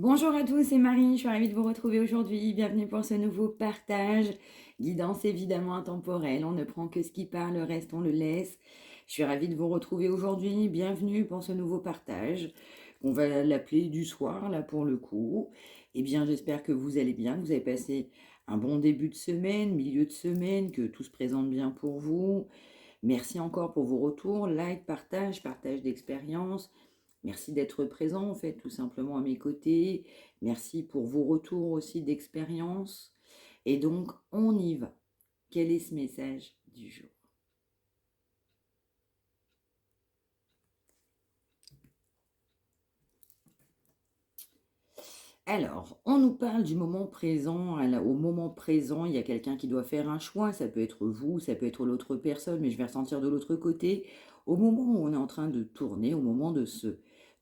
Bonjour à tous, c'est Marie, je suis ravie de vous retrouver aujourd'hui. Bienvenue pour ce nouveau partage. Guidance évidemment intemporelle, on ne prend que ce qui part, le reste on le laisse. Je suis ravie de vous retrouver aujourd'hui. Bienvenue pour ce nouveau partage. On va l'appeler du soir là pour le coup. Eh bien j'espère que vous allez bien, que vous avez passé un bon début de semaine, milieu de semaine, que tout se présente bien pour vous. Merci encore pour vos retours, like, partage d'expérience. Merci d'être présent, en fait, tout simplement à mes côtés. Merci pour vos retours aussi d'expérience. Et donc, on y va. Quel est ce message du jour? Alors, on nous parle du moment présent. Au moment présent, il y a quelqu'un qui doit faire un choix. Ça peut être vous, ça peut être l'autre personne, mais je vais ressentir de l'autre côté. Au moment où on est en train de tourner, au moment de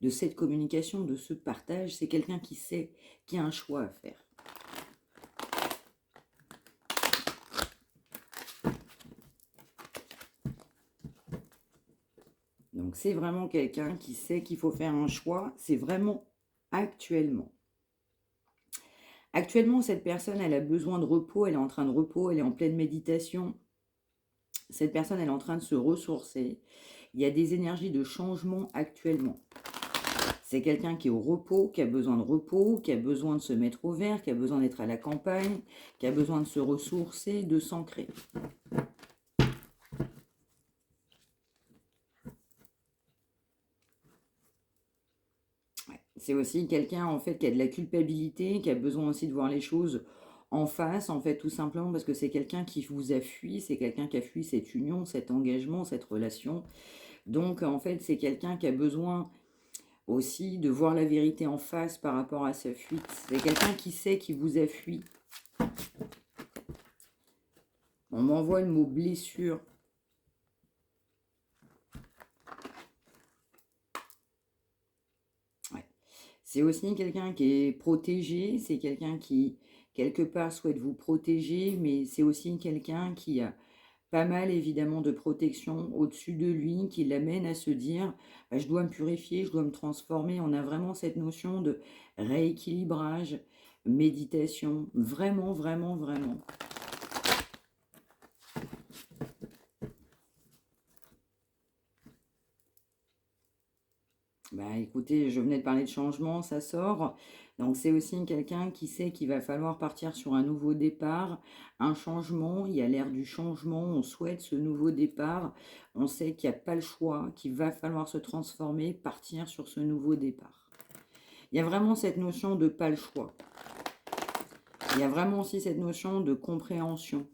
cette communication, de ce partage, c'est quelqu'un qui sait qu'il y a un choix à faire. Donc c'est vraiment quelqu'un qui sait qu'il faut faire un choix. C'est vraiment actuellement. Actuellement, cette personne, elle a besoin de repos, elle est en train de repos, elle est en pleine méditation. Cette personne, elle est en train de se ressourcer. Il y a des énergies de changement actuellement. C'est quelqu'un qui est au repos, qui a besoin de repos, qui a besoin de se mettre au vert, qui a besoin d'être à la campagne, qui a besoin de se ressourcer, de s'ancrer. C'est aussi quelqu'un en fait qui a de la culpabilité, qui a besoin aussi de voir les choses en face, en fait, tout simplement parce que c'est quelqu'un qui vous a fui, c'est quelqu'un qui a fui cette union, cet engagement, cette relation. Donc, en fait, c'est quelqu'un qui a besoin aussi de voir la vérité en face par rapport à sa fuite. C'est quelqu'un qui sait qu'il vous a fui. On m'envoie le mot blessure. Ouais. C'est aussi quelqu'un qui est protégé, c'est quelqu'un qui, quelque part, souhaite vous protéger, mais c'est aussi quelqu'un qui a pas mal évidemment de protection au-dessus de lui qui l'amène à se dire bah, je dois me purifier, je dois me transformer. On a vraiment cette notion de rééquilibrage, méditation, vraiment, vraiment, vraiment. Bah écoutez, je venais de parler de changement, ça sort. Donc c'est aussi quelqu'un qui sait qu'il va falloir partir sur un nouveau départ, un changement. Il y a l'ère du changement, on souhaite ce nouveau départ. On sait qu'il n'y a pas le choix, qu'il va falloir se transformer, partir sur ce nouveau départ. Il y a vraiment cette notion de pas le choix. Il y a vraiment aussi cette notion de compréhension.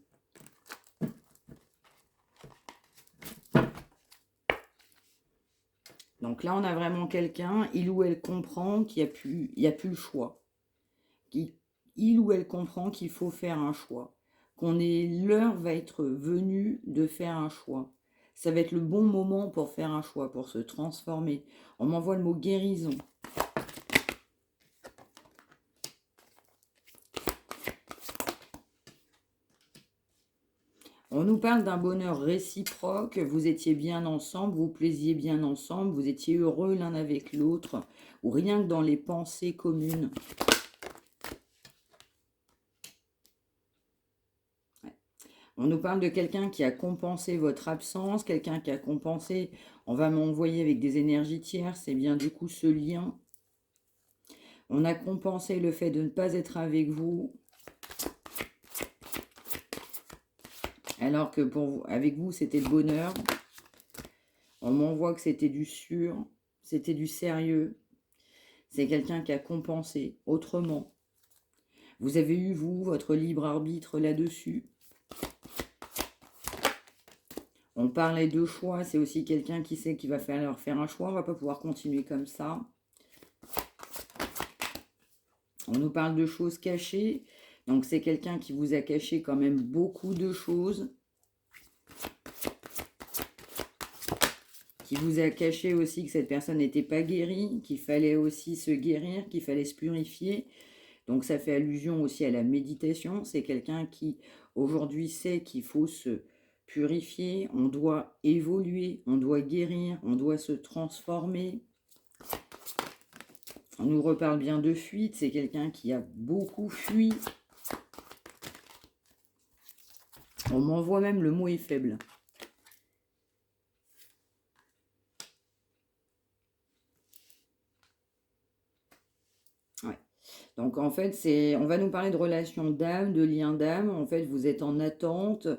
Donc là, on a vraiment quelqu'un, il ou elle comprend qu'il n'y a plus le choix. Il ou elle comprend qu'il faut faire un choix. L'heure va être venue de faire un choix. Ça va être le bon moment pour faire un choix, pour se transformer. On m'envoie le mot guérison. On nous parle d'un bonheur réciproque, vous étiez bien ensemble, vous plaisiez bien ensemble, vous étiez heureux l'un avec l'autre, ou rien que dans les pensées communes. Ouais. On nous parle de quelqu'un qui a compensé votre absence, quelqu'un qui a compensé, on va m'envoyer avec des énergies tierces, c'est bien du coup ce lien. On a compensé le fait de ne pas être avec vous, alors que avec vous, c'était le bonheur. On m'envoie que c'était du sûr, c'était du sérieux. C'est quelqu'un qui a compensé autrement. Vous avez eu, vous, votre libre arbitre là-dessus. On parlait de choix, c'est aussi quelqu'un qui sait qu'il va falloir faire un choix. On ne va pas pouvoir continuer comme ça. On nous parle de choses cachées. Donc c'est quelqu'un qui vous a caché quand même beaucoup de choses. Qui vous a caché aussi que cette personne n'était pas guérie, qu'il fallait aussi se guérir, qu'il fallait se purifier. Donc ça fait allusion aussi à la méditation. C'est quelqu'un qui aujourd'hui sait qu'il faut se purifier, on doit évoluer, on doit guérir, on doit se transformer. On nous reparle bien de fuite. C'est quelqu'un qui a beaucoup fui. On m'envoie même le mot est faible. Ouais. Donc en fait, on va nous parler de relations d'âme, de liens d'âme. En fait, vous êtes en attente.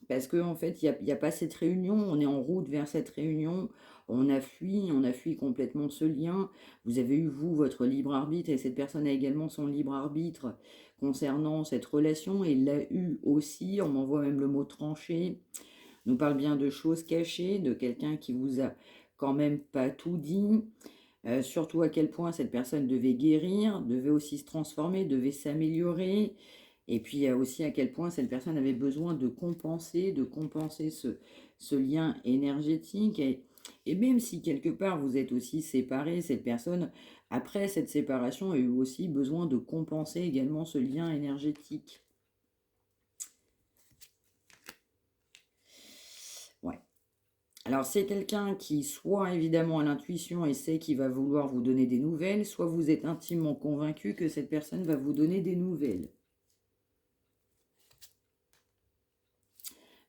Parce que en fait, il y a pas cette réunion, on est en route vers cette réunion, on a fui complètement ce lien. Vous avez eu, vous, votre libre arbitre, et cette personne a également son libre arbitre concernant cette relation, et il l'a eu aussi, on m'envoie même le mot tranché. On nous parle bien de choses cachées, de quelqu'un qui vous a quand même pas tout dit, surtout à quel point cette personne devait guérir, devait aussi se transformer, devait s'améliorer. Et puis aussi à quel point cette personne avait besoin de compenser ce lien énergétique. Et même si quelque part vous êtes aussi séparés, cette personne, après cette séparation, a eu aussi besoin de compenser également ce lien énergétique. Ouais. Alors c'est quelqu'un qui soit évidemment à l'intuition et sait qu'il va vouloir vous donner des nouvelles, soit vous êtes intimement convaincu que cette personne va vous donner des nouvelles.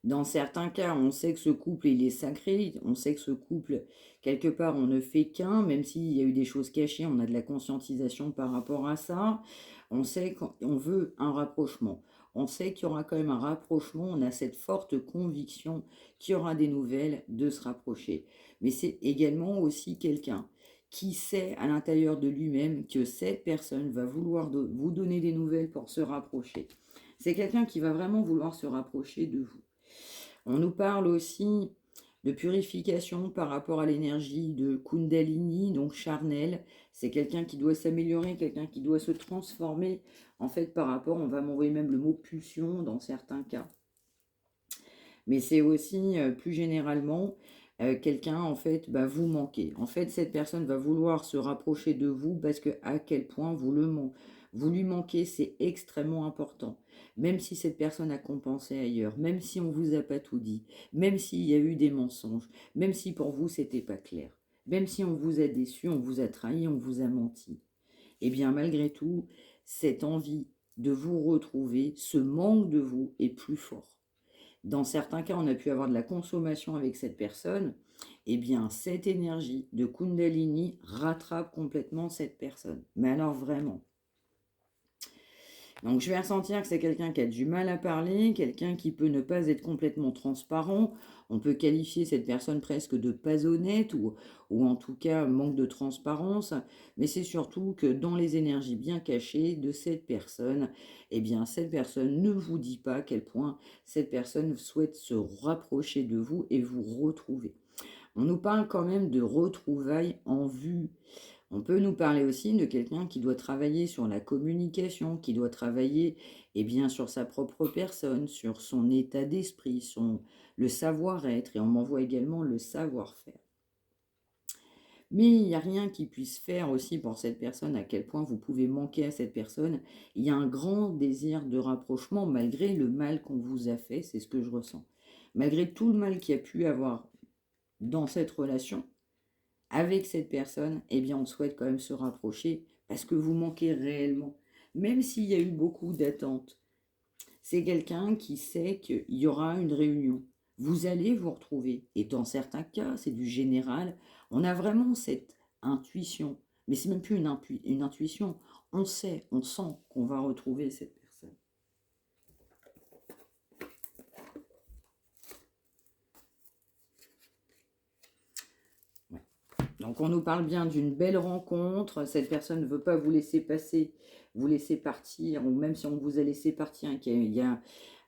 Dans certains cas, on sait que ce couple, il est sacré, on sait que ce couple, quelque part, on ne fait qu'un, même s'il y a eu des choses cachées, on a de la conscientisation par rapport à ça. On sait qu'on veut un rapprochement. On sait qu'il y aura quand même un rapprochement, on a cette forte conviction qu'il y aura des nouvelles de se rapprocher. Mais c'est également aussi quelqu'un qui sait à l'intérieur de lui-même que cette personne va vouloir vous donner des nouvelles pour se rapprocher. C'est quelqu'un qui va vraiment vouloir se rapprocher de vous. On nous parle aussi de purification par rapport à l'énergie de Kundalini, donc charnel. C'est quelqu'un qui doit s'améliorer, quelqu'un qui doit se transformer. En fait, par rapport, on va m'envoyer même le mot pulsion dans certains cas. Mais c'est aussi, plus généralement, quelqu'un, en fait, vous manquez. En fait, cette personne va vouloir se rapprocher de vous parce que à quel point vous lui manquez, c'est extrêmement important. Même si cette personne a compensé ailleurs, même si on vous a pas tout dit, même s'il y a eu des mensonges, même si pour vous c'était pas clair, même si on vous a déçu, on vous a trahi, on vous a menti. Eh bien, malgré tout, cette envie de vous retrouver, ce manque de vous est plus fort. Dans certains cas, on a pu avoir de la consommation avec cette personne. Eh bien, cette énergie de Kundalini rattrape complètement cette personne. Mais alors vraiment. Donc je vais ressentir que c'est quelqu'un qui a du mal à parler, quelqu'un qui peut ne pas être complètement transparent. On peut qualifier cette personne presque de pas honnête ou en tout cas manque de transparence. Mais c'est surtout que dans les énergies bien cachées de cette personne, eh bien cette personne ne vous dit pas à quel point cette personne souhaite se rapprocher de vous et vous retrouver. On nous parle quand même de retrouvailles en vue. On peut nous parler aussi de quelqu'un qui doit travailler sur la communication, qui doit travailler bien, sur sa propre personne, sur son état d'esprit, le savoir-être, et on m'envoie également le savoir-faire. Mais il n'y a rien qui puisse faire aussi pour cette personne, à quel point vous pouvez manquer à cette personne. Il y a un grand désir de rapprochement malgré le mal qu'on vous a fait, c'est ce que je ressens. Malgré tout le mal qu'il y a pu avoir dans cette relation, avec cette personne, eh bien, on souhaite quand même se rapprocher parce que vous manquez réellement. Même s'il y a eu beaucoup d'attentes, c'est quelqu'un qui sait qu'il y aura une réunion. Vous allez vous retrouver. Et dans certains cas, c'est du général. On a vraiment cette intuition. Mais c'est même plus une intuition. On sait, on sent qu'on va retrouver cette personne. Donc on nous parle bien d'une belle rencontre, cette personne ne veut pas vous laisser passer, vous laisser partir, ou même si on vous a laissé partir, qu'il y a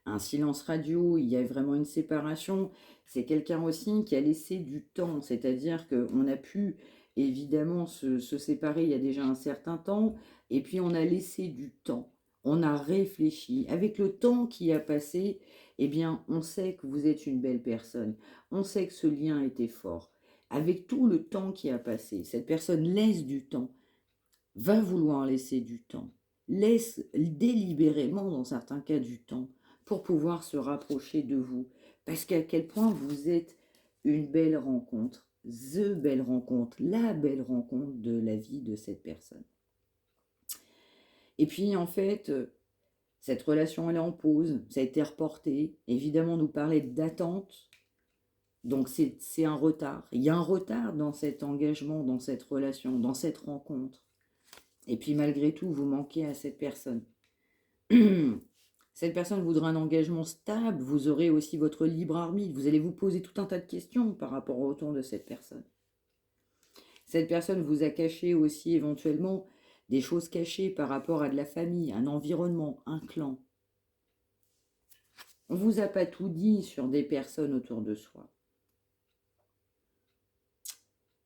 un silence radio, il y a vraiment une séparation, c'est quelqu'un aussi qui a laissé du temps, c'est-à-dire qu'on a pu évidemment se séparer il y a déjà un certain temps, et puis on a laissé du temps, on a réfléchi. Avec le temps qui a passé, eh bien on sait que vous êtes une belle personne, on sait que ce lien était fort. Avec tout le temps qui a passé, cette personne laisse du temps, va vouloir laisser du temps, laisse délibérément dans certains cas du temps pour pouvoir se rapprocher de vous. Parce qu'à quel point vous êtes une belle rencontre. the belle rencontre, la belle rencontre de la vie de cette personne. Et puis, en fait, cette relation, elle est en pause, ça a été reporté. Évidemment, on nous parlait d'attente, donc c'est un retard. Il y a un retard dans cet engagement, dans cette relation, dans cette rencontre. Et puis, malgré tout, vous manquez à cette personne. Cette personne voudra un engagement stable, vous aurez aussi votre libre arbitre, vous allez vous poser tout un tas de questions par rapport au retour de cette personne. Cette personne vous a caché aussi éventuellement des choses cachées par rapport à de la famille, un environnement, un clan. On ne vous a pas tout dit sur des personnes autour de soi.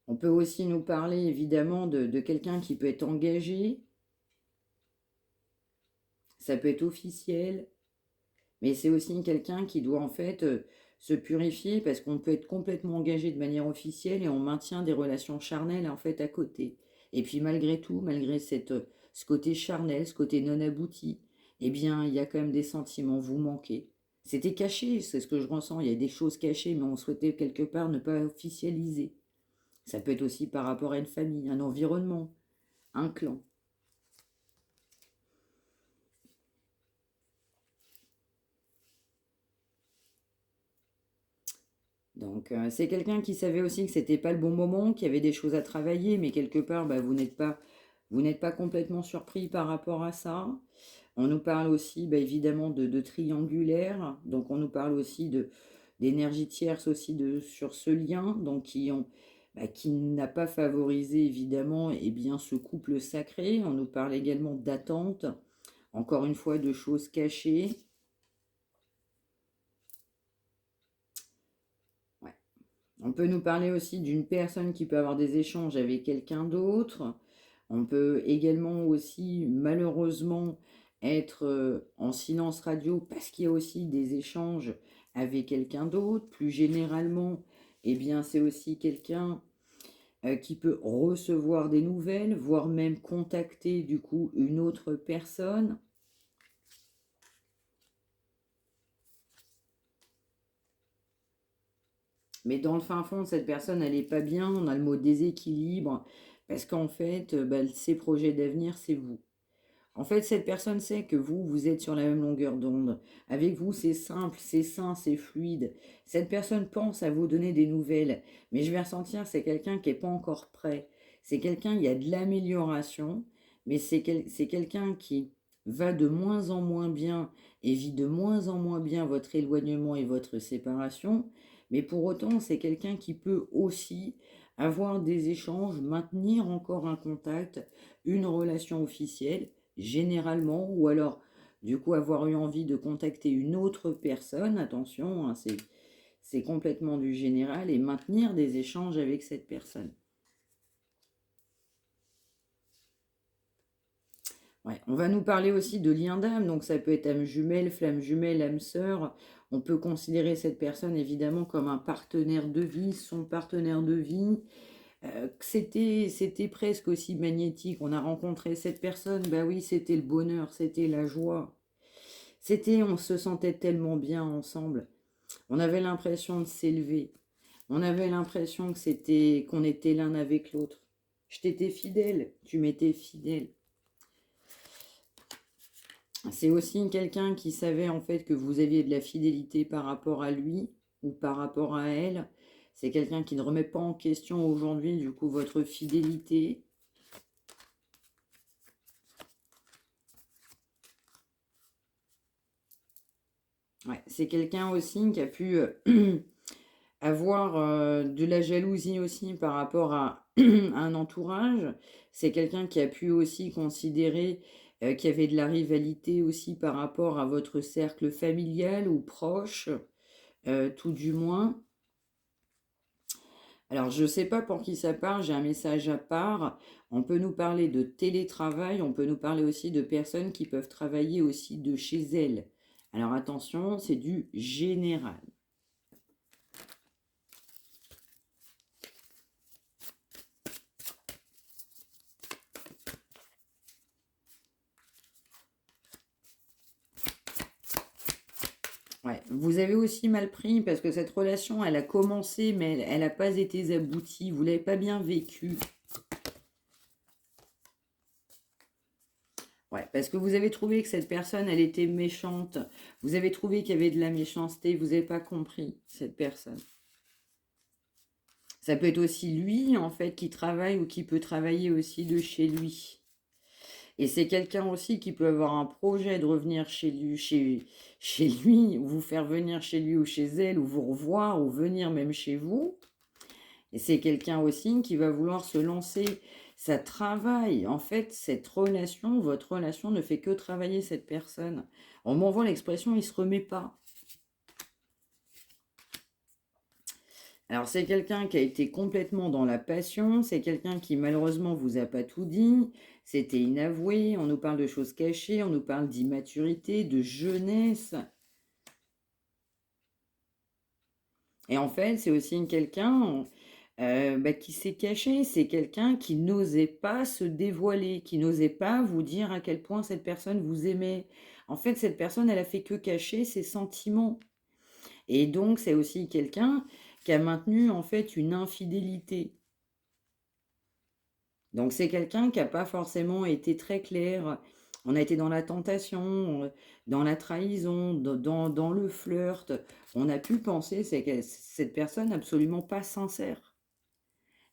On peut aussi nous parler évidemment de quelqu'un qui peut être engagé. Ça peut être officiel, mais c'est aussi quelqu'un qui doit en fait se purifier parce qu'on peut être complètement engagé de manière officielle et on maintient des relations charnelles en fait à côté. Et puis malgré tout, malgré ce côté charnel, ce côté non abouti, eh bien il y a quand même des sentiments, vous manquez. C'était caché, c'est ce que je ressens, il y a des choses cachées, mais on souhaitait quelque part ne pas officialiser. Ça peut être aussi par rapport à une famille, un environnement, un clan. Donc, c'est quelqu'un qui savait aussi que c'était pas le bon moment, qu'il y avait des choses à travailler, mais quelque part, bah, vous n'êtes pas complètement surpris par rapport à ça. On nous parle aussi, bah, évidemment, de triangulaire. Donc, on nous parle aussi d'énergie tierce aussi sur ce lien, donc qui n'a pas favorisé évidemment bien, ce couple sacré. On nous parle également d'attente, encore une fois, de choses cachées. Ouais. On peut nous parler aussi d'une personne qui peut avoir des échanges avec quelqu'un d'autre. On peut également aussi, malheureusement, être en silence radio parce qu'il y a aussi des échanges avec quelqu'un d'autre. Plus généralement, eh bien, c'est aussi quelqu'un qui peut recevoir des nouvelles, voire même contacter du coup une autre personne. Mais dans le fin fond, cette personne, elle n'est pas bien. On a le mot déséquilibre. Parce qu'en fait, bah, ses projets d'avenir, c'est vous. En fait, cette personne sait que vous êtes sur la même longueur d'onde. Avec vous, c'est simple, c'est sain, c'est fluide. Cette personne pense à vous donner des nouvelles. Mais je vais ressentir, c'est quelqu'un qui n'est pas encore prêt. C'est quelqu'un, il y a de l'amélioration, mais c'est quelqu'un qui va de moins en moins bien et vit de moins en moins bien votre éloignement et votre séparation. Mais pour autant, c'est quelqu'un qui peut aussi avoir des échanges, maintenir encore un contact, une relation officielle généralement, ou alors du coup avoir eu envie de contacter une autre personne, attention, hein, c'est complètement du général, et maintenir des échanges avec cette personne. Ouais, on va nous parler aussi de lien d'âme, donc ça peut être âme jumelle, flamme jumelle, âme sœur. On peut considérer cette personne évidemment comme un partenaire de vie, son partenaire de vie. C'était presque aussi magnétique. On a rencontré cette personne, bah oui, c'était le bonheur, c'était la joie. On se sentait tellement bien ensemble. On avait l'impression de s'élever. On avait l'impression qu'on était l'un avec l'autre. Je t'étais fidèle, tu m'étais fidèle. C'est aussi quelqu'un qui savait en fait que vous aviez de la fidélité par rapport à lui ou par rapport à elle. C'est quelqu'un qui ne remet pas en question aujourd'hui du coup votre fidélité. Ouais, c'est quelqu'un aussi qui a pu avoir de la jalousie aussi par rapport à un entourage. C'est quelqu'un qui a pu aussi considérer qu'il y avait de la rivalité aussi par rapport à votre cercle familial ou proche, tout du moins. Alors, je ne sais pas pour qui ça part, j'ai un message à part. On peut nous parler de télétravail, on peut nous parler aussi de personnes qui peuvent travailler aussi de chez elles. Alors attention, c'est du général. Ouais. Vous avez aussi mal pris parce que cette relation, elle a commencé, mais elle n'a pas été aboutie. Vous ne l'avez pas bien vécue. Ouais, parce que vous avez trouvé que cette personne, elle était méchante. Vous avez trouvé qu'il y avait de la méchanceté. Vous n'avez pas compris cette personne. Ça peut être aussi lui, en fait, qui travaille ou qui peut travailler aussi de chez lui. Et c'est quelqu'un aussi qui peut avoir un projet de revenir chez lui, ou vous faire venir chez lui ou chez elle, ou vous revoir, ou venir même chez vous. Et c'est quelqu'un aussi qui va vouloir se lancer. Ça travaille. En fait, cette relation, votre relation ne fait que travailler cette personne. On m'envoie l'expression, il ne se remet pas. Alors, c'est quelqu'un qui a été complètement dans la passion, c'est quelqu'un qui malheureusement vous a pas tout dit, c'était inavoué, on nous parle de choses cachées, on nous parle d'immaturité, de jeunesse. Et en fait, c'est aussi quelqu'un qui s'est caché, c'est quelqu'un qui n'osait pas se dévoiler, qui n'osait pas vous dire à quel point cette personne vous aimait. En fait, cette personne, elle a fait que cacher ses sentiments. Et donc, c'est aussi quelqu'un qui a maintenu en fait une infidélité. Donc c'est quelqu'un qui n'a pas forcément été très clair. On a été dans la tentation, dans la trahison, dans le flirt. On a pu penser que cette personne absolument pas sincère.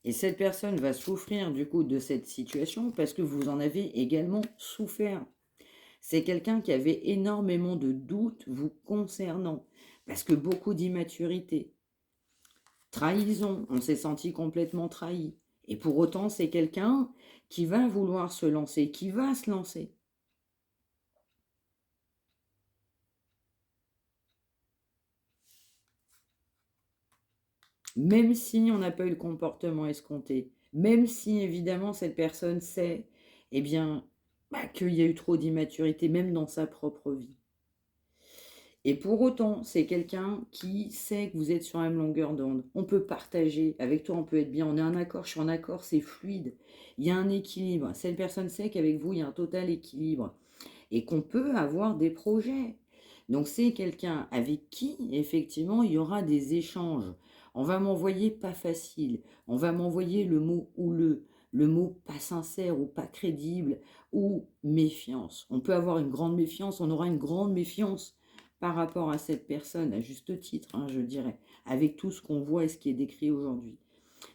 Et cette personne va souffrir du coup de cette situation parce que vous en avez également souffert. C'est quelqu'un qui avait énormément de doutes vous concernant parce que beaucoup d'immaturité. Trahison, on s'est senti complètement trahi. Et pour autant, c'est quelqu'un qui va vouloir se lancer, qui va se lancer. Même si on n'a pas eu le comportement escompté, même si évidemment cette personne sait, eh bien, qu'il y a eu trop d'immaturité, même dans sa propre vie. Et pour autant, c'est quelqu'un qui sait que vous êtes sur la même longueur d'onde. On peut partager, avec toi on peut être bien, on est en accord, je suis en accord, c'est fluide. Il y a un équilibre. Cette personne sait qu'avec vous, il y a un total équilibre. Et qu'on peut avoir des projets. Donc c'est quelqu'un avec qui, effectivement, il y aura des échanges. On va m'envoyer pas facile, on va m'envoyer le mot houleux, le mot pas sincère ou pas crédible, ou méfiance. On peut avoir une grande méfiance, on aura une grande méfiance par rapport à cette personne, à juste titre, hein, je dirais, avec tout ce qu'on voit et ce qui est décrit aujourd'hui.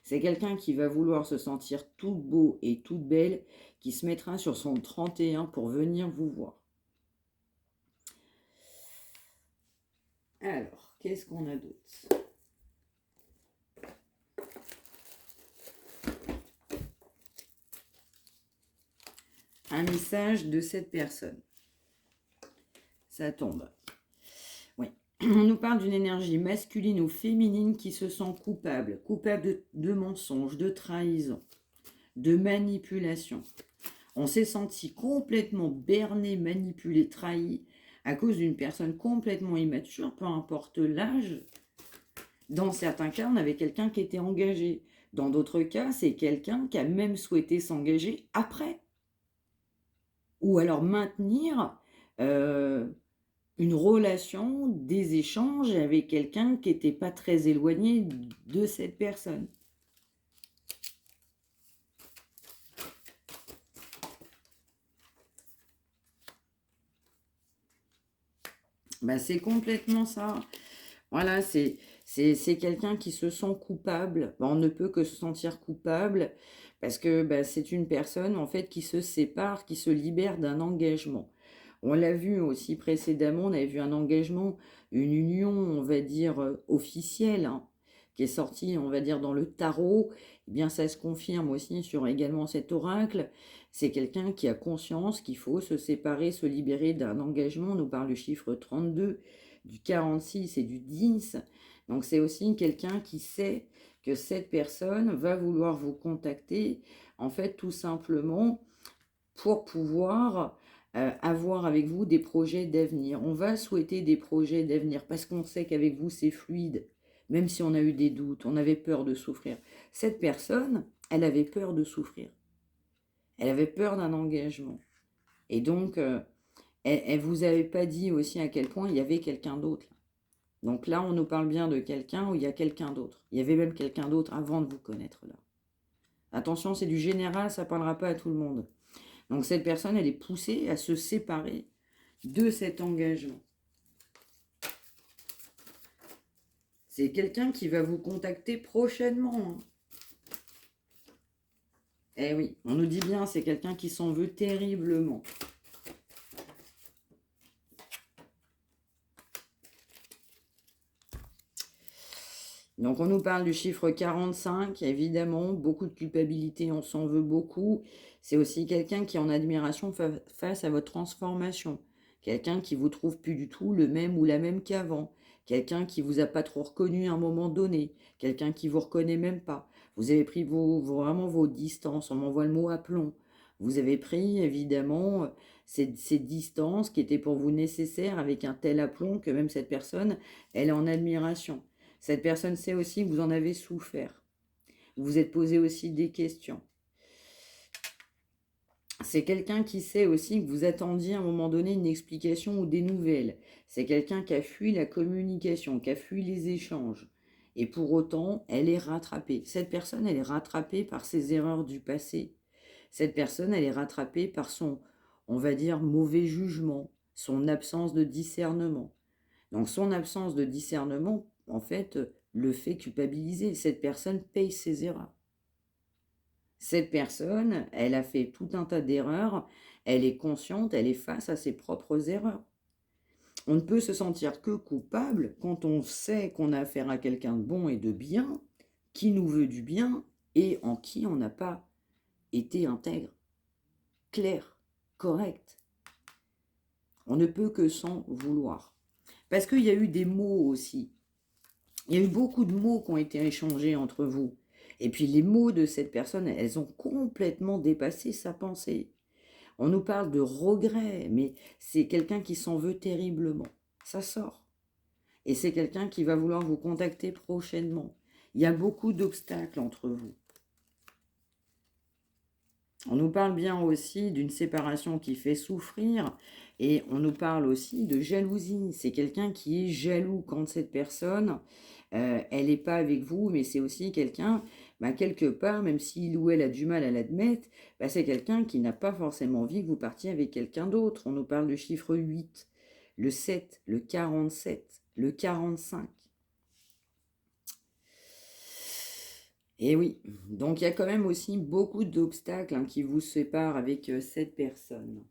C'est quelqu'un qui va vouloir se sentir tout beau et toute belle, qui se mettra sur son 31 pour venir vous voir. Alors, qu'est-ce qu'on a d'autre? Un message de cette personne. Ça tombe. Oui. On nous parle d'une énergie masculine ou féminine qui se sent coupable. Coupable de mensonges, de trahison, de manipulation. On s'est senti complètement berné, manipulé, trahi à cause d'une personne complètement immature, peu importe l'âge. Dans certains cas, on avait quelqu'un qui était engagé. Dans d'autres cas, c'est quelqu'un qui a même souhaité s'engager après. Ou alors maintenir une relation, des échanges avec quelqu'un qui n'était pas très éloigné de cette personne. C'est complètement ça. Voilà, c'est quelqu'un qui se sent coupable. On ne peut que se sentir coupable parce que c'est une personne en fait qui se sépare, qui se libère d'un engagement. On l'a vu aussi précédemment, on avait vu un engagement, une union, on va dire, officielle, hein, qui est sortie, on va dire, dans le tarot. Eh bien, ça se confirme aussi sur également cet oracle. C'est quelqu'un qui a conscience qu'il faut se séparer, se libérer d'un engagement. On nous parle du chiffre 32, du 46 et du 10. Donc, c'est aussi quelqu'un qui sait que cette personne va vouloir vous contacter, en fait, tout simplement pour pouvoir avoir avec vous des projets d'avenir. On va souhaiter des projets d'avenir parce qu'on sait qu'avec vous, c'est fluide. Même si on a eu des doutes, on avait peur de souffrir. Cette personne, elle avait peur de souffrir. Elle avait peur d'un engagement. Et donc, elle ne vous avait pas dit aussi à quel point il y avait quelqu'un d'autre. Donc là, on nous parle bien de quelqu'un où il y a quelqu'un d'autre. Il y avait même quelqu'un d'autre avant de vous connaître là. Attention, c'est du général, ça ne parlera pas à tout le monde. Donc cette personne, elle est poussée à se séparer de cet engagement. C'est quelqu'un qui va vous contacter prochainement. Eh oui, on nous dit bien, c'est quelqu'un qui s'en veut terriblement. Donc on nous parle du chiffre 45, évidemment, beaucoup de culpabilité, on s'en veut beaucoup. C'est aussi quelqu'un qui est en admiration face à votre transformation. Quelqu'un qui vous trouve plus du tout le même ou la même qu'avant. Quelqu'un qui vous a pas trop reconnu à un moment donné. Quelqu'un qui vous reconnaît même pas. Vous avez pris vraiment vos distances, on m'envoie le mot aplomb. Vous avez pris évidemment ces distances qui étaient pour vous nécessaires avec un tel aplomb que même cette personne, elle est en admiration. Cette personne sait aussi que vous en avez souffert. Vous vous êtes posé aussi des questions. C'est quelqu'un qui sait aussi que vous attendiez à un moment donné une explication ou des nouvelles. C'est quelqu'un qui a fui la communication, qui a fui les échanges. Et pour autant, elle est rattrapée. Cette personne, elle est rattrapée par ses erreurs du passé. Cette personne, elle est rattrapée par son, on va dire, mauvais jugement, son absence de discernement. Donc son absence de discernement, en fait, le fait culpabiliser. Cette personne paye ses erreurs. Cette personne, elle a fait tout un tas d'erreurs, elle est consciente, elle est face à ses propres erreurs. On ne peut se sentir que coupable quand on sait qu'on a affaire à quelqu'un de bon et de bien, qui nous veut du bien et en qui on n'a pas été intègre, clair, correct. On ne peut que s'en vouloir. Parce qu'il y a eu des mots aussi. Il y a eu beaucoup de mots qui ont été échangés entre vous. Et puis les mots de cette personne, elles ont complètement dépassé sa pensée. On nous parle de regret, mais c'est quelqu'un qui s'en veut terriblement. Ça sort. Et c'est quelqu'un qui va vouloir vous contacter prochainement. Il y a beaucoup d'obstacles entre vous. On nous parle bien aussi d'une séparation qui fait souffrir et on nous parle aussi de jalousie. C'est quelqu'un qui est jaloux quand cette personne, elle n'est pas avec vous, mais c'est aussi quelqu'un, quelque part, même s'il ou elle a du mal à l'admettre, c'est quelqu'un qui n'a pas forcément envie que vous partiez avec quelqu'un d'autre. On nous parle de chiffre 8, le 7, le 47, le 45. Et oui, donc il y a quand même aussi beaucoup d'obstacles qui vous séparent avec cette personne.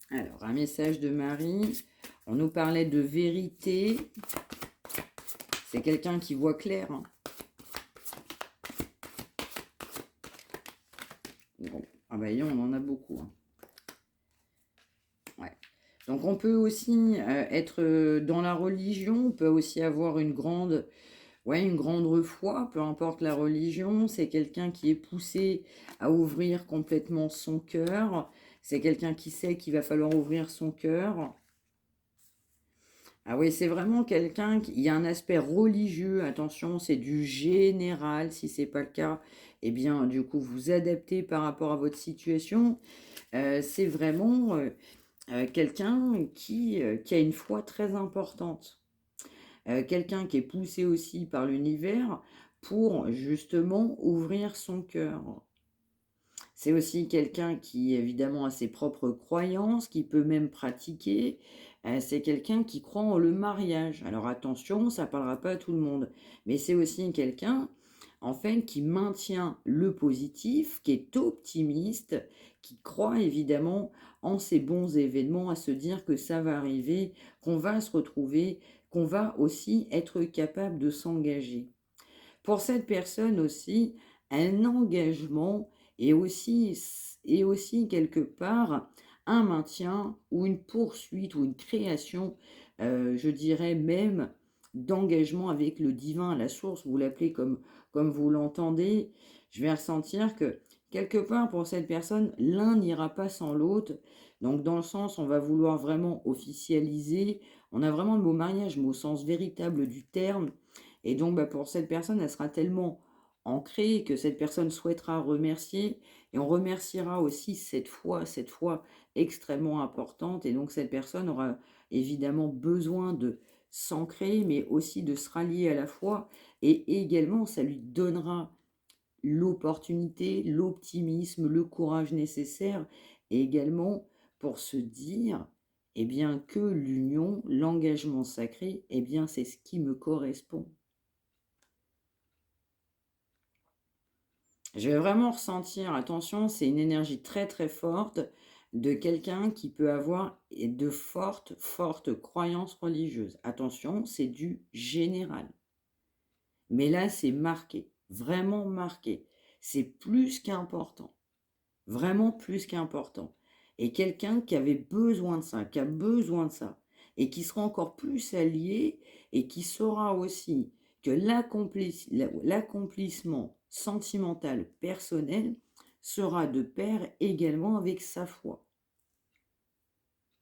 Alors, un message de Marie. On nous parlait de vérité. C'est quelqu'un qui voit clair. Bon, on en a beaucoup. Ouais. Donc on peut aussi être dans la religion, on peut aussi avoir une grande foi, peu importe la religion. C'est quelqu'un qui est poussé à ouvrir complètement son cœur. C'est quelqu'un qui sait qu'il va falloir ouvrir son cœur. Ah oui, c'est vraiment quelqu'un qui... Il y a un aspect religieux, attention, c'est du général. Si ce n'est pas le cas, eh bien, du coup, vous adaptez par rapport à votre situation. C'est vraiment... quelqu'un qui a une foi très importante. Quelqu'un qui est poussé aussi par l'univers pour justement ouvrir son cœur. C'est aussi quelqu'un qui évidemment a ses propres croyances, qui peut même pratiquer. C'est quelqu'un qui croit en le mariage. Alors attention, ça ne parlera pas à tout le monde. Mais c'est aussi quelqu'un en fait, qui maintient le positif, qui est optimiste, qui croit évidemment en ces bons événements, à se dire que ça va arriver, qu'on va se retrouver, qu'on va aussi être capable de s'engager. Pour cette personne aussi, un engagement est aussi quelque part un maintien ou une poursuite ou une création, je dirais même, d'engagement avec le divin, la source, vous l'appelez comme vous l'entendez. Je vais ressentir que quelque part pour cette personne, l'un n'ira pas sans l'autre. Donc dans le sens, on va vouloir vraiment officialiser. On a vraiment le mot mariage, mais au sens véritable du terme. Et donc pour cette personne, elle sera tellement ancré, que cette personne souhaitera remercier. Et on remerciera aussi cette foi extrêmement importante. Et donc, cette personne aura évidemment besoin de s'ancrer, mais aussi de se rallier à la foi. Et également, ça lui donnera l'opportunité, l'optimisme, le courage nécessaire, et également pour se dire, eh bien, que l'union, l'engagement sacré, eh bien, c'est ce qui me correspond. Je vais vraiment ressentir, attention, c'est une énergie très très forte de quelqu'un qui peut avoir de fortes croyances religieuses. Attention, c'est du général. Mais là, c'est marqué, vraiment marqué. C'est plus qu'important, vraiment plus qu'important. Et quelqu'un qui avait besoin de ça, qui a besoin de ça, et qui sera encore plus allié, et qui saura aussi que l'accomplissement sentimental personnel sera de pair également avec sa foi.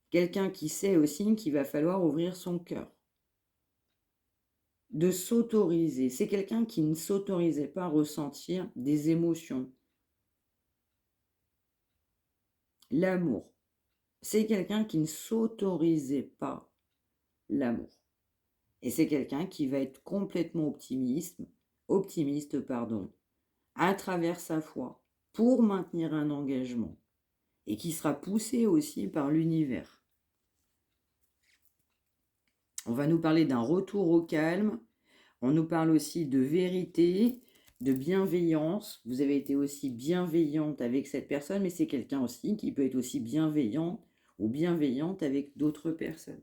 Quelqu'un qui sait aussi qu'il va falloir ouvrir son cœur. De s'autoriser. C'est quelqu'un qui ne s'autorisait pas à ressentir des émotions. L'amour. C'est quelqu'un qui ne s'autorisait pas l'amour. Et c'est quelqu'un qui va être complètement optimiste, à travers sa foi, pour maintenir un engagement, et qui sera poussé aussi par l'univers. On va nous parler d'un retour au calme, on nous parle aussi de vérité, de bienveillance. Vous avez été aussi bienveillante avec cette personne, mais c'est quelqu'un aussi qui peut être aussi bienveillant ou bienveillante avec d'autres personnes.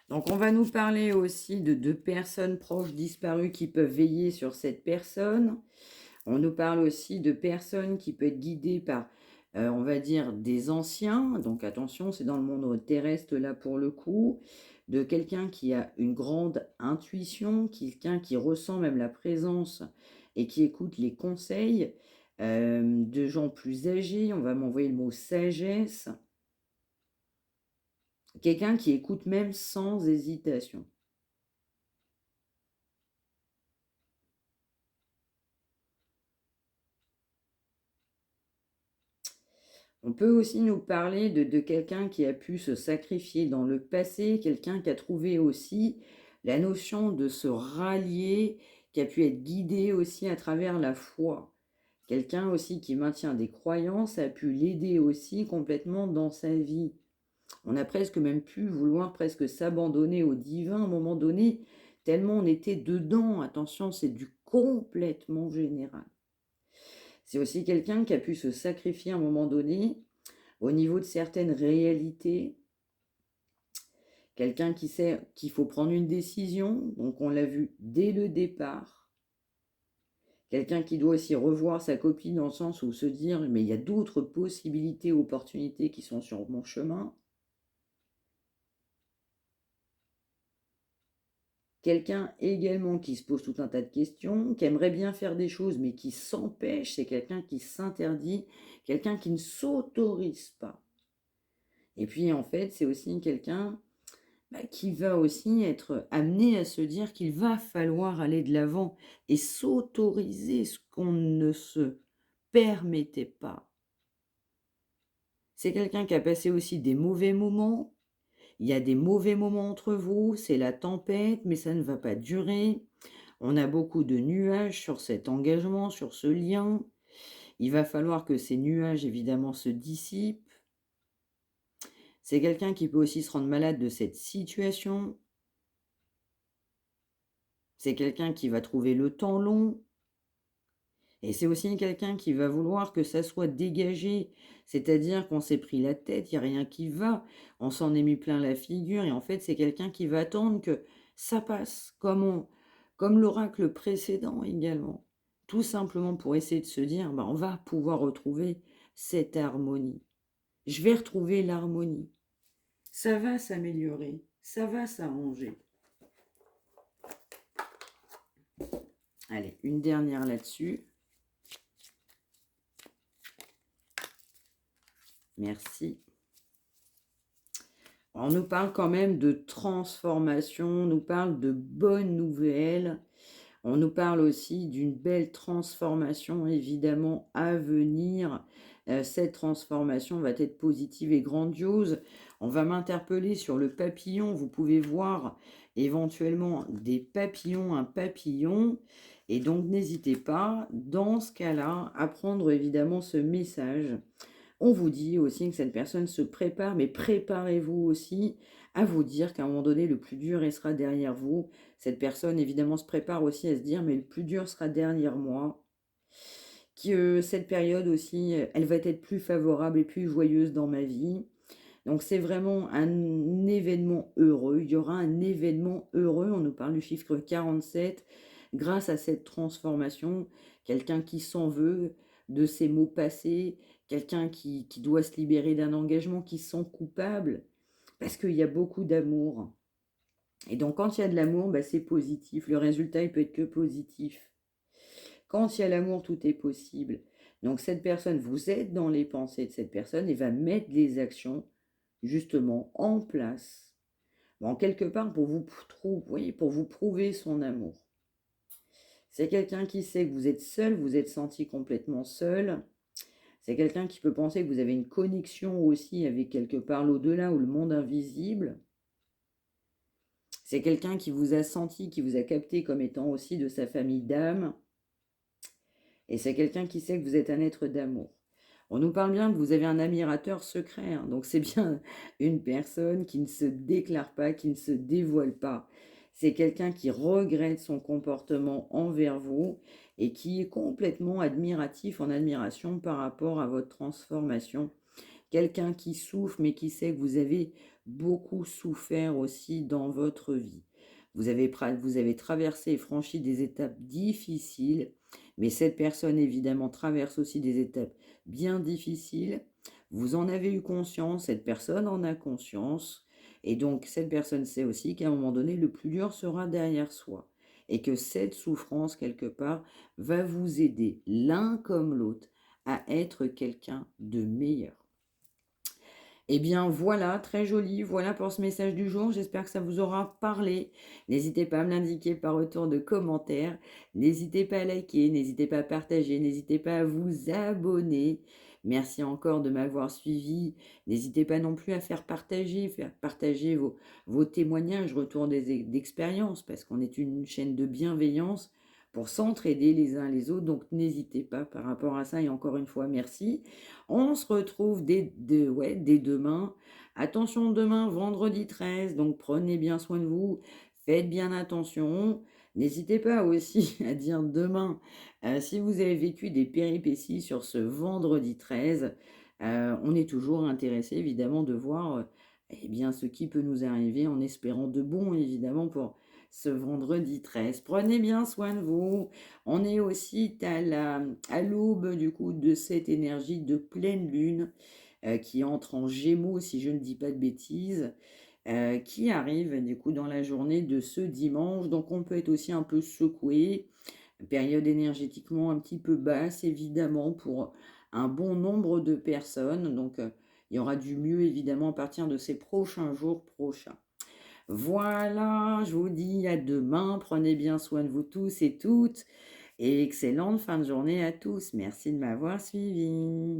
Donc, on va nous parler aussi de deux personnes proches disparues qui peuvent veiller sur cette personne. On nous parle aussi de personnes qui peuvent être guidées par, on va dire, des anciens. Donc, attention, c'est dans le monde terrestre là pour le coup. De quelqu'un qui a une grande intuition, quelqu'un qui ressent même la présence et qui écoute les conseils de gens plus âgés. On va m'envoyer le mot sagesse. Quelqu'un qui écoute même sans hésitation. On peut aussi nous parler de quelqu'un qui a pu se sacrifier dans le passé, quelqu'un qui a trouvé aussi la notion de se rallier, qui a pu être guidé aussi à travers la foi. Quelqu'un aussi qui maintient des croyances a pu l'aider aussi complètement dans sa vie. On a presque même pu vouloir presque s'abandonner au divin à un moment donné, tellement on était dedans. Attention, c'est du complètement général. C'est aussi quelqu'un qui a pu se sacrifier à un moment donné au niveau de certaines réalités. Quelqu'un qui sait qu'il faut prendre une décision, donc on l'a vu dès le départ. Quelqu'un qui doit aussi revoir sa copie dans le sens où se dire mais il y a d'autres possibilités, opportunités qui sont sur mon chemin. Quelqu'un également qui se pose tout un tas de questions, qui aimerait bien faire des choses mais qui s'empêche, c'est quelqu'un qui s'interdit, quelqu'un qui ne s'autorise pas. Et puis en fait, c'est aussi quelqu'un qui va aussi être amené à se dire qu'il va falloir aller de l'avant et s'autoriser ce qu'on ne se permettait pas. C'est quelqu'un qui a passé aussi des mauvais moments. Il y a des mauvais moments entre vous, c'est la tempête, mais ça ne va pas durer. On a beaucoup de nuages sur cet engagement, sur ce lien. Il va falloir que ces nuages, évidemment, se dissipent. C'est quelqu'un qui peut aussi se rendre malade de cette situation. C'est quelqu'un qui va trouver le temps long. Et c'est aussi quelqu'un qui va vouloir que ça soit dégagé. C'est-à-dire qu'on s'est pris la tête, il n'y a rien qui va. On s'en est mis plein la figure. Et en fait, c'est quelqu'un qui va attendre que ça passe, comme l'oracle précédent également. Tout simplement pour essayer de se dire, on va pouvoir retrouver cette harmonie. Je vais retrouver l'harmonie. Ça va s'améliorer, ça va s'arranger. Allez, une dernière là-dessus. Merci. On nous parle quand même de transformation, on nous parle de bonnes nouvelles. On nous parle aussi d'une belle transformation évidemment à venir. Cette transformation va être positive et grandiose. On va m'interpeller sur le papillon. Vous pouvez voir éventuellement des papillons, un papillon. Et donc n'hésitez pas, dans ce cas-là, à prendre évidemment ce message. On vous dit aussi que cette personne se prépare, mais préparez-vous aussi à vous dire qu'à un moment donné, le plus dur elle sera derrière vous. Cette personne, évidemment, se prépare aussi à se dire, mais le plus dur sera derrière moi. Que cette période aussi, elle va être plus favorable et plus joyeuse dans ma vie. Donc c'est vraiment un événement heureux. Il y aura un événement heureux. On nous parle du chiffre 47. Grâce à cette transformation, quelqu'un qui s'en veut de ses mots passés, quelqu'un qui doit se libérer d'un engagement, qui se sent coupable, parce qu'il y a beaucoup d'amour. Et donc quand il y a de l'amour, bah, c'est positif. Le résultat, il peut être que positif. Quand il y a l'amour, tout est possible. Donc cette personne, vous êtes dans les pensées de cette personne et va mettre des actions justement en place, en quelque part pour pour vous prouver son amour. C'est quelqu'un qui sait que vous êtes seul, vous êtes senti complètement seul. C'est quelqu'un qui peut penser que vous avez une connexion aussi avec quelque part l'au-delà ou le monde invisible. C'est quelqu'un qui vous a senti, qui vous a capté comme étant aussi de sa famille d'âme. Et c'est quelqu'un qui sait que vous êtes un être d'amour. On nous parle bien que vous avez un admirateur secret, hein, donc c'est bien une personne qui ne se déclare pas, qui ne se dévoile pas. C'est quelqu'un qui regrette son comportement envers vous et qui est complètement admiratif, en admiration par rapport à votre transformation. Quelqu'un qui souffre, mais qui sait que vous avez beaucoup souffert aussi dans votre vie. Vous avez traversé et franchi des étapes difficiles, mais cette personne, évidemment, traverse aussi des étapes bien difficiles. Vous en avez eu conscience, cette personne en a conscience, et donc cette personne sait aussi qu'à un moment donné, le plus dur sera derrière soi, et que cette souffrance, quelque part, va vous aider, l'un comme l'autre, à être quelqu'un de meilleur. Eh bien voilà, très joli, voilà pour ce message du jour, j'espère que ça vous aura parlé. N'hésitez pas à me l'indiquer par retour de commentaires, n'hésitez pas à liker, n'hésitez pas à partager, n'hésitez pas à vous abonner. Merci encore de m'avoir suivi. N'hésitez pas non plus à faire partager vos témoignages, retours d'expérience, parce qu'on est une chaîne de bienveillance pour s'entraider les uns les autres. Donc n'hésitez pas par rapport à ça. Et encore une fois, merci. On se retrouve dès demain. Attention, demain, vendredi 13. Donc prenez bien soin de vous. Faites bien attention. N'hésitez pas aussi à dire demain si vous avez vécu des péripéties sur ce vendredi 13. On est toujours intéressé évidemment de voir eh bien, ce qui peut nous arriver en espérant de bon évidemment pour ce vendredi 13. Prenez bien soin de vous. On est aussi à l'aube du coup de cette énergie de pleine lune qui entre en Gémeaux, si je ne dis pas de bêtises, qui arrive du coup dans la journée de ce dimanche. Donc on peut être aussi un peu secoué, période énergétiquement un petit peu basse évidemment pour un bon nombre de personnes. Donc il y aura du mieux évidemment à partir de ces prochains jours prochains. Voilà, je vous dis à demain. Prenez bien soin de vous tous et toutes. Et excellente fin de journée à tous. Merci de m'avoir suivi.